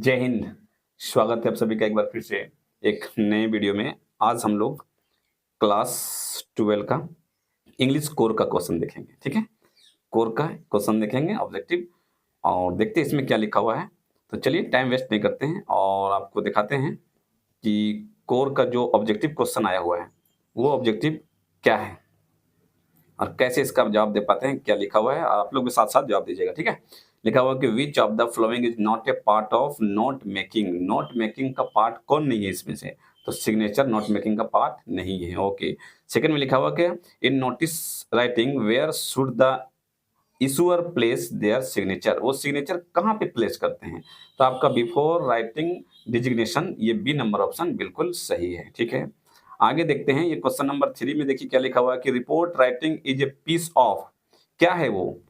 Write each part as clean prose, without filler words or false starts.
जय हिंद। स्वागत है आप सभी का एक बार फिर से एक नए वीडियो में। आज हम लोग क्लास 12 का इंग्लिश कोर का क्वेश्चन देखेंगे। ठीक है, कोर का क्वेश्चन देखेंगे ऑब्जेक्टिव, और देखते हैं इसमें क्या लिखा हुआ है। तो चलिए टाइम वेस्ट नहीं करते हैं और आपको दिखाते हैं कि कोर का जो ऑब्जेक्टिव क्वेश्चन आया हुआ है वो ऑब्जेक्टिव क्या है और कैसे इसका जवाब दे पाते हैं, क्या लिखा हुआ है, और आप लोग भी साथ साथ जवाब दीजिएगा। ठीक है, लिखा हुआ है कि which of the following is not a part of note making. Note making का पार्ट कौन नहीं है इसमें से? तो सिग्नेचर नोट मेकिंग का पार्ट नहीं है। ओके, सेकंड में लिखा हुआ कि in notice writing where should the issuer place their signature. वो सिग्नेचर कहाँ पे प्लेस करते हैं? तो आपका बिफोर राइटिंग डिजिग्नेशन, ये बी नंबर ऑप्शन बिल्कुल सही है। ठीक है, आगे देखते हैं। ये क्वेश्चन नंबर 3 में देखिए क्या लिखा हुआ है कि report writing is a piece of. क्या है वो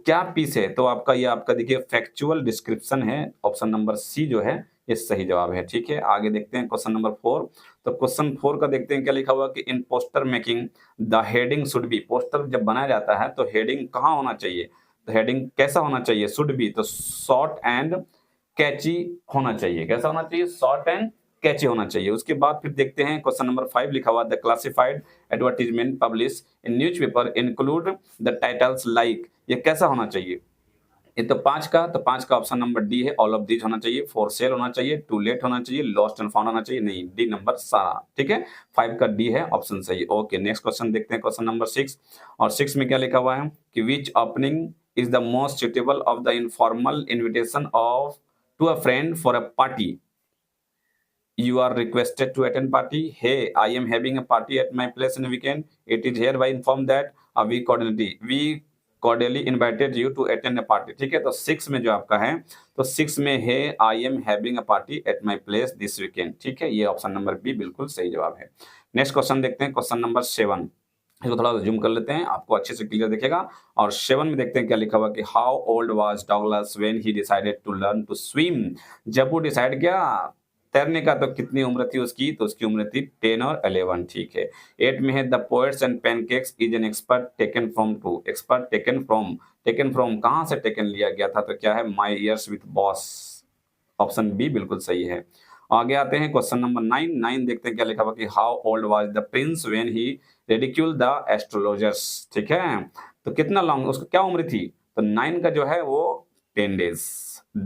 क्या पीस है? तो आपका ये आपका देखिए फैक्चुअल डिस्क्रिप्शन है। ऑप्शन नंबर सी जो है ये सही जवाब है। ठीक है, आगे देखते हैं क्वेश्चन नंबर 4। तो क्वेश्चन 4 का देखते हैं क्या लिखा हुआ कि in poster making the heading should be. Poster जब बनाया जाता है तो हेडिंग कहाँ होना चाहिए? तो हेडिंग कैसा होना चाहिए? शुड बी, तो शॉर्ट एंड कैची होना चाहिए। कैसा होना चाहिए? शॉर्ट एंड कैची होना चाहिए। उसके बाद फिर देखते हैं क्वेश्चन नंबर 5 लिखा हुआ the classified advertisement publish in newspaper include the titles like. ये कैसा होना चाहिए? ये तो 5 का ऑप्शन नंबर डी है, ऑल ऑफ दीज होना चाहिए, फॉर सेल होना चाहिए, टू लेट होना चाहिए, लॉस्ट एंड फाउंड होना चाहिए। नहीं, डी नंबर सारा। ठीक है, 5 का डी है ऑप्शन सही। ओके, नेक्स्ट क्वेश्चन देखते हैं क्वेश्चन नंबर 6। और 6 में क्या लिखा हुआ है कि which opening is the most suitable of the informal invitation of to a friend for a party. You are requested to attend party. Hey, I am having a party at my place in weekend. It is hereby informed that we cordially invited you to attend a party. ठीक है, तो 6 में जो आपका है, तो 6 में है I am having a party at my place this weekend. ठीक है, ये ऑप्शन नंबर बी बिल्कुल सही जवाब है। नेक्स्ट क्वेश्चन देखते हैं क्वेश्चन नंबर 7। इसको थोड़ा जूम कर लेते हैं, आपको अच्छे से क्लियर दिखेगा। और 7 में देखते हैं क्या लिखा हुआ कि how old was Douglas when he decided to learn to swim. जब वो डिसाइड किया तैरने का, तो कितनी उम्र थी उसकी? तो उसकी उम्र थी 10 और 11। ठीक है, 8 में है the poets and pancakes is an extract taken from to. Extract taken from कहाँ से टेकन लिया गया था? तो क्या है? My years with boss. Option B बिल्कुल सही है। आगे आते हैं क्वेश्चन नंबर 9 देखते हैं क्या लिखा हुआ कि how old was the Prince when he ridicule the astrologers. ठीक है, तो कितना लॉन्ग उसको क्या उम्र थी? तो 9 का जो है वो 10 डेज,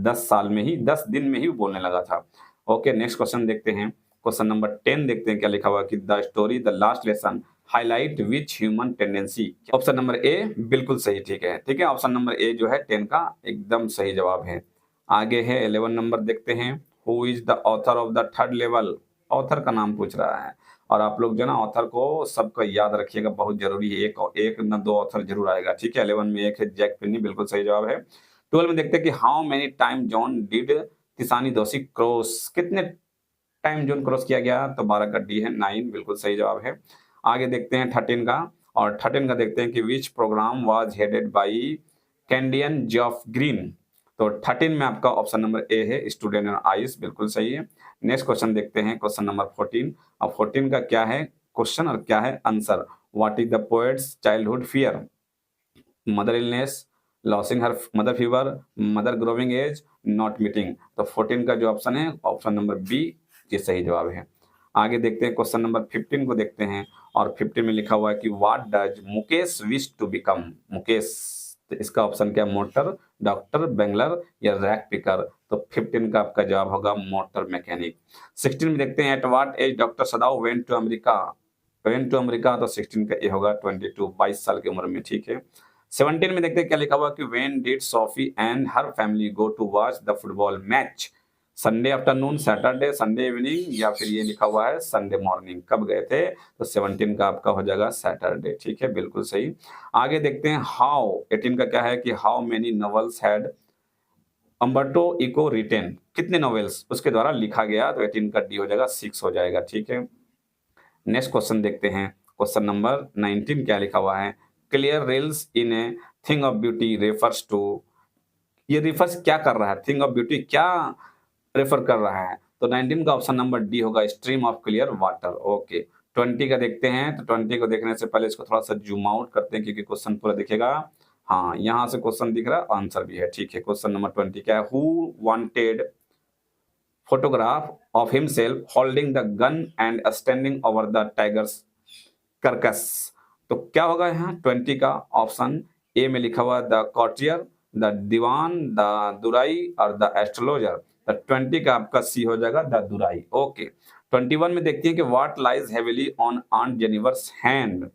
10 साल में ही, 10 दिन में ही बोलने लगा था। ओके, नेक्स्ट क्वेश्चन देखते हैं क्वेश्चन नंबर 10 देखते हैं क्या लिखा हुआ कि the story the last lesson highlight which human tendency. Option number A बिल्कुल सही। ठीक है, ठीक है, ऑप्शन नंबर ए जो है 10 का एकदम सही जवाब है। आगे है 11 नंबर देखते हैं, who is the author of the third level. Author का नाम पूछ रहा है, और आप लोग जो ना ऑथर को सबको याद रखिएगा, बहुत जरूरी है। एक न दो ऑथर जरूर आएगा। ठीक है, 11 में एक है जैक फिनी, बिल्कुल सही जवाब है। 12 में देखते हैं कि how many time John did तिसानी दोषी क्रॉस। कितने टाइम जोन क्रॉस किया गया? तो 12 का डी है 9, बिल्कुल सही जवाब है। आगे देखते हैं 13 का, और 13 का देखते हैं कि विच programme was headed by Canadian जॉफ green. तो 13 में आपका ऑप्शन नंबर ए है, स्टूडेंट एंड आइस, बिल्कुल सही है। नेक्स्ट क्वेश्चन देखते हैं क्वेश्चन नंबर 14। और 14 का क्या है क्वेश्चन और क्या है answer? What is the poet's childhood fear? Mother illness, losing her mother fever, mother growing age, not meeting. तो 14 का जो ऑप्शन है ऑप्शन नंबर बी ये सही जवाब है। आगे देखते हैं क्वेश्चन नंबर 15 को देखते हैं, और 15 में लिखा हुआ है कि what does Mukesh wish to become. Mukesh, तो इसका ऑप्शन क्या? मोटर, डॉक्टर, बेंगलर या रैक पिकर। तो 15 का आपका जवाब होगा मोटर मैकेनिक। 16 में देखते हैं at what age doctor Sadao went to America. Went to America, तो 16 का ये होगा 22, 22 साल की उम्र में। ठीक है, 17 में देखते हैं क्या लिखा हुआ कि when did Sophie and her family go to watch the football match. Sunday afternoon, Saturday, Sunday evening, या फिर ये लिखा हुआ है संडे मॉर्निंग। कब गए थे? तो 17 का आपका हो जाएगा सैटरडे। ठीक है, बिल्कुल सही। आगे देखते हैं हाउ 18 का क्या है कि how many novels had Umberto Eco written. कितने नॉवेल्स उसके द्वारा लिखा गया? तो 18 का डी हो जाएगा 6 हो जाएगा। ठीक है, नेक्स्ट क्वेश्चन देखते हैं क्वेश्चन नंबर 19 क्या लिखा हुआ है? Clear rills in a thing of beauty refers to. ये रेफर्स क्या कर रहा है? थिंग ऑफ ब्यूटी क्या रेफर कर रहा है? तो 19 का ऑप्शन नंबर डी होगा, stream of clear water. Okay, 20 का देखते हैं। तो 20 को देखने से पहले इसको थोड़ा सा जूम आउट करते हैं क्योंकि क्वेश्चन पूरा दिखेगा। हाँ, यहाँ से क्वेश्चन दिख रहा है, आंसर भी है। ठीक है, क्वेश्चन नंबर 20 क्या है? Who wanted photograph of himself holding the gun and standing over the tiger's carcass। तो क्या होगा यहाँ 20 का ऑप्शन ए में लिखा हुआ the courtier, the Diwan, the दुराई और द एस्ट्रोलॉजर। द 20 का आपका सी हो जाएगा द दुराई। ओके, 21 में देखते हैं कि what lies heavily on aunt Jennifer's hand,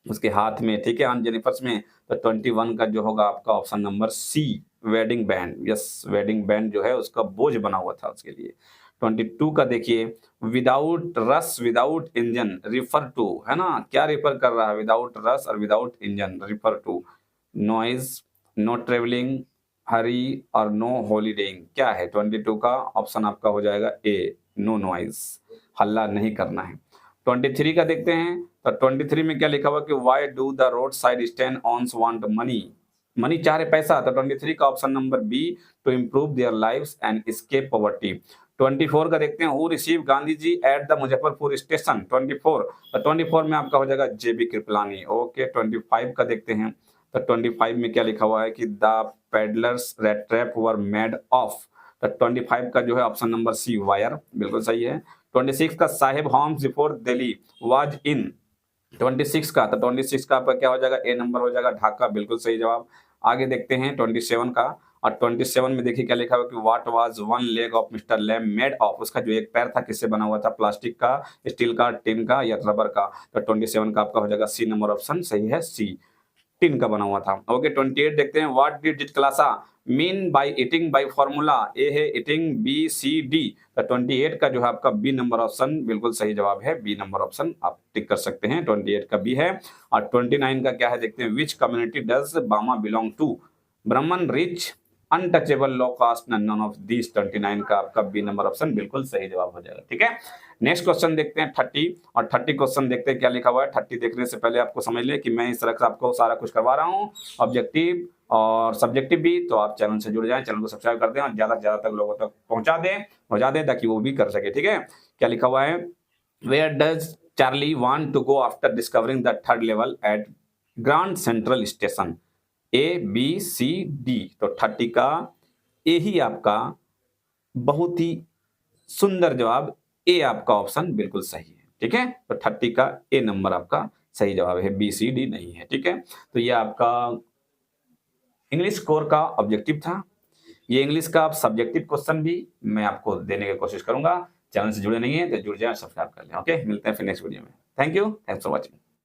उसके हाथ में, ठीक है, आंट जेनिफर्स में। तो 21 का जो होगा आपका option number C wedding band. Yes, wedding band जो है उसका बोझ बना हुआ था उसके लिए। 22 का देखिए विदाउट रस विदाउट इंजन रिफर टू, है ना, क्या रिफर कर रहा है, विदाउट रस और without engine refer to noise, no travelling, hurry और नो हॉलीडेइंग। क्या है 22 का ऑप्शन आपका हो जाएगा ए नो नॉइज, हल्ला नहीं करना है। 23 का देखते हैं, तो 23 में क्या लिखा हुआ कि why do the roadside stand owners want money, money चाह रहे पैसा। तो 23 का option number B to improve their lives and escape poverty. 24 का देखते हैं who receive Gandhi ji at the Muzaffarpur station 24। तो 24 में आपका हो जाएगा जेबी कृपलानी। ओके, 25 का देखते हैं, तो 25 में क्या लिखा हुआ है कि the peddlers trap were made of. तो 25 का जो है ऑप्शन नंबर सी वायर, बिल्कुल सही है। 26 का Saheb homes before Delhi was in. 26 का, तो 26 का आपका क्या हो जाएगा, ए नंबर हो जाएगा ढाका, बिल्कुल सही जवाब। आगे देखते हैं 27 का, और 27 में देखिए क्या लिखा हुआ कि what was one leg of Mr Lamb made of, उसका जो एक पैर था किससे बना हुआ था, प्लास्टिक का, स्टील का, टिन का या रबर का। तो 27 का आपका हो जाएगा सी नंबर ऑप्शन सही है, सी टिन का बना हुआ था। ओके, 28 देखते हैं व्हाट डिड जितलासा mean by eating by formula. A है ईटिंग, बी सी डी। तो 28 का जो है आपका बी नंबर ऑप्शन बिल्कुल सही जवाब है, बी नंबर ऑप्शन आप टिक कर सकते हैं, 28 का बी है। और 29 का क्या है देखते हैं, which community does Bama belong to, Brahmin, rich, untouchable, low caste, none of this. 29 का आपका बी नंबर ऑप्शन बिल्कुल सही जवाब हो जाएगा, ठीक है। नेक्स्ट क्वेश्चन देखते हैं 30, और 30 क्वेश्चन देखते हैं क्या लिखा हुआ है। 30 देखने से पहले आपको समझ ले कि मैं इस तरह से आपको सारा कुछ करवा रहा हूँ, ऑब्जेक्टिव और सब्जेक्टिव भी। तो आप चैनल से जुड़ जाएं, चैनल को सब्सक्राइब कर दें और ज्यादा से ज्यादा तक लोगों तक पहुंचा दें ताकि वो भी कर सके, ठीक है। क्या लिखा हुआ है, where does Charlie want to go after discovering the third level at Grand Central Station, A B C D. तो 30 का ए ही आपका बहुत ही सुंदर जवाब, ए आपका ऑप्शन बिल्कुल सही है, ठीक है। तो 30 का ए नंबर आपका सही जवाब है, बी सी डी नहीं है, ठीक है। तो ये आपका इंग्लिश कोर का ऑब्जेक्टिव था। ये इंग्लिश का आप सब्जेक्टिव क्वेश्चन भी मैं आपको देने की कोशिश करूंगा। चैनल से जुड़े नहीं है तो जुड़ जाए, सब्सक्राइब कर लें। ओके, मिलते हैं फिर नेक्स्ट वीडियो में। Thank you, thanks for watching.